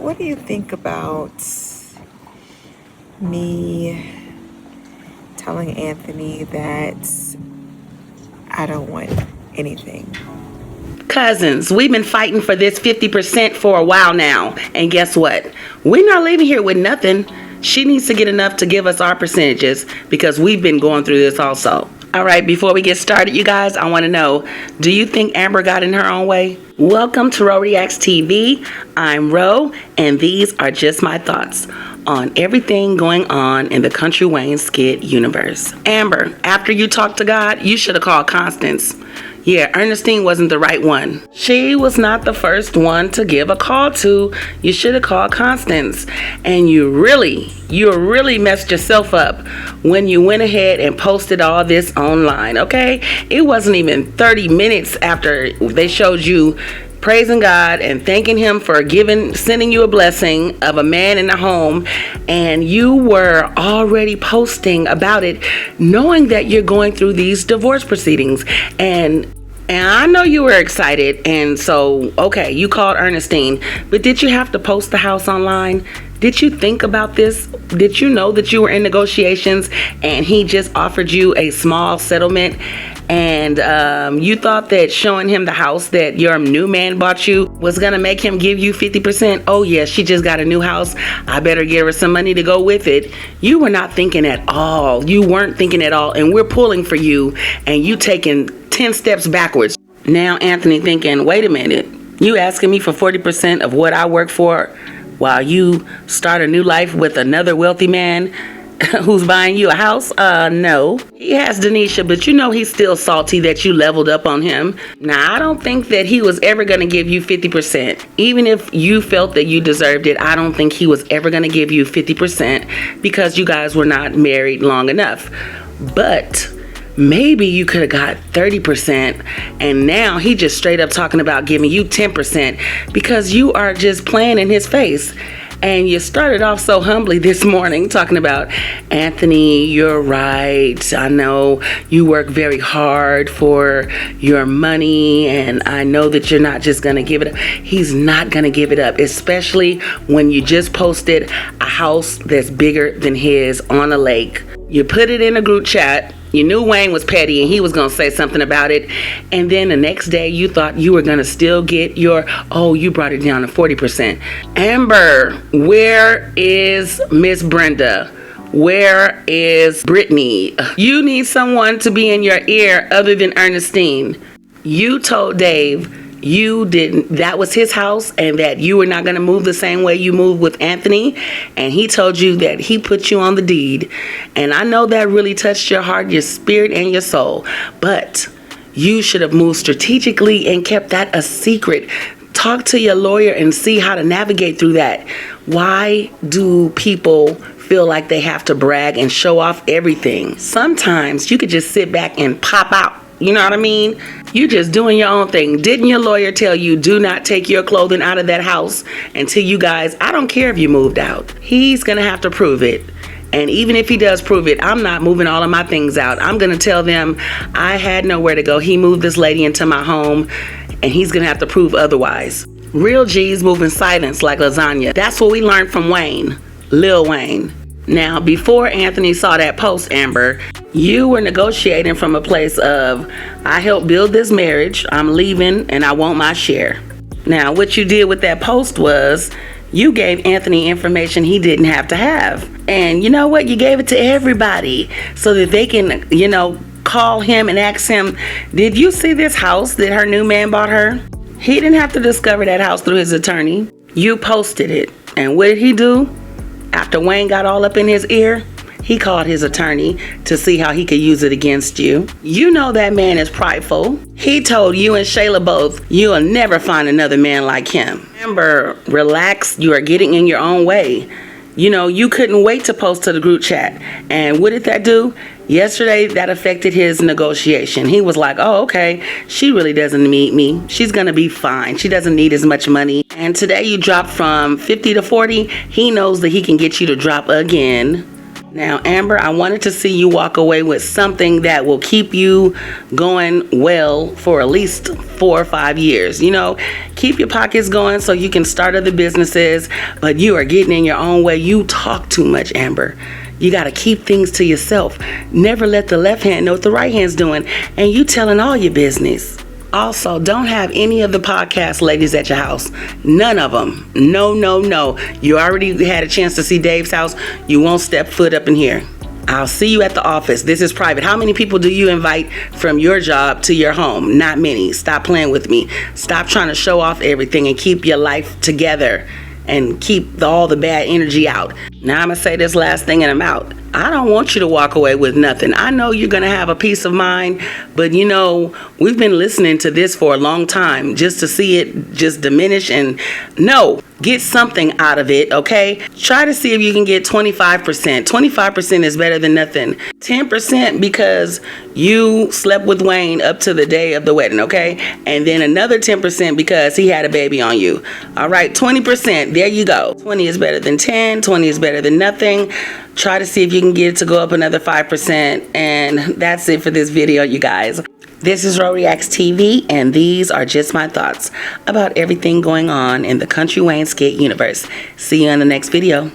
what do you think about me telling Anthony that I don't want anything? Cousins, we've been fighting for this 50% for a while now. And guess what? We're not leaving here with nothing. She needs to get enough to give us our percentages because we've been going through this also. All right, before we get started, you guys, I want to know, do you think Amber got in her own way? Welcome to Ro Reacts TV. I'm Ro, and these are just my thoughts on everything going on in the Country Wayne skit universe. Amber, after you talked to God, you should have called Constance. Yeah, Ernestine wasn't the right one. She was not the first one to give a call to. You should have called Constance. And you really messed yourself up when you went ahead and posted all this online, okay? It wasn't even 30 minutes after they showed you praising God and thanking him for sending you a blessing of a man in a home, and you were already posting about it, knowing that you're going through these divorce proceedings. And I know you were excited, and so, okay, you called Ernestine, but did you have to post the house online? Did you think about this? Did you know that you were in negotiations and he just offered you a small settlement? And you thought that showing him the house that your new man bought you was going to make him give you 50%? Oh, yeah, she just got a new house. I better give her some money to go with it. You were not thinking at all. You weren't thinking at all. And we're pulling for you and you taking 10 steps backwards. Now, Anthony thinking, wait a minute. You asking me for 40% of what I work for while you start a new life with another wealthy man who's buying you a house? No. He has Denisha, but you know he's still salty that you leveled up on him. Now, I don't think that he was ever going to give you 50%. Even if you felt that you deserved it, I don't think he was ever going to give you 50% because you guys were not married long enough. But maybe you could have got 30%, and now he just straight up talking about giving you 10% because you are just playing in his face. And you started off so humbly this morning talking about, Anthony, you're right. I know you work very hard for your money, and I know that you're not just going to give it up. He's not going to give it up, especially when you just posted a house that's bigger than his on a lake. You put it in a group chat. You knew Wayne was petty and he was going to say something about it. And then the next day you thought you were going to still get you brought it down to 40%. Amber, where is Miss Brenda? Where is Brittany? You need someone to be in your ear other than Ernestine. You told Dave that was his house and that you were not going to move the same way you moved with Anthony, and he told you that he put you on the deed. And I know that really touched your heart, your spirit, and your soul, but you should have moved strategically and kept that a secret. Talk to your lawyer and see how to navigate through that. Why do people feel like they have to brag and show off everything? Sometimes you could just sit back and pop out. You know what I mean? You just doing your own thing. Didn't your lawyer tell you do not take your clothing out of that house until you guys, I don't care if you moved out. He's going to have to prove it. And even if he does prove it, I'm not moving all of my things out. I'm going to tell them I had nowhere to go. He moved this lady into my home, and he's going to have to prove otherwise. Real G's move in silence like lasagna. That's what we learned from Wayne, Lil Wayne. Now, before Anthony saw that post, Amber, you were negotiating from a place of, I helped build this marriage, I'm leaving, and I want my share. Now, what you did with that post was, you gave Anthony information he didn't have to have. And you know what? You gave it to everybody so that they can, call him and ask him, did you see this house that her new man bought her? He didn't have to discover that house through his attorney. You posted it. And what did he do? After Wayne got all up in his ear, he called his attorney to see how he could use it against you. You know that man is prideful. He told you and Shayla both, you'll never find another man like him. Amber, relax. You are getting in your own way. You couldn't wait to post to the group chat. And what did that do? Yesterday, that affected his negotiation. He was like, oh, okay, she really doesn't need me. She's going to be fine. She doesn't need as much money. And today you dropped from 50 to 40. He knows that he can get you to drop again. Now, Amber, I wanted to see you walk away with something that will keep you going well for at least 4 or 5 years. You know, keep your pockets going so you can start other businesses, but you are getting in your own way. You talk too much, Amber. You got to keep things to yourself. Never let the left hand know what the right hand's doing, and you telling all your business. Also, don't have any of the podcast ladies at your house. None of them. No, no, no. You already had a chance to see Dave's house. You won't step foot up in here. I'll see you at the office. This is private. How many people do you invite from your job to your home? Not many. Stop playing with me. Stop trying to show off everything and keep your life together and keep all the bad energy out. Now I'm going to say this last thing and I'm out. I don't want you to walk away with nothing. I know you're going to have a peace of mind, but you know, we've been listening to this for a long time just to see it just diminish. And no, get something out of it, okay? Try to see if you can get 25%. 25% is better than nothing. 10% because you slept with Wayne up to the day of the wedding, okay? And then another 10% because he had a baby on you. All right, 20%. There you go. 20 is better than 10. 20 is better than nothing. Try to see if you can get it to go up another 5%. And that's it for this video, you guys. This is Ro Reacts TV, and these are just my thoughts about everything going on in the Country Wayne Skit universe. See you in the next video.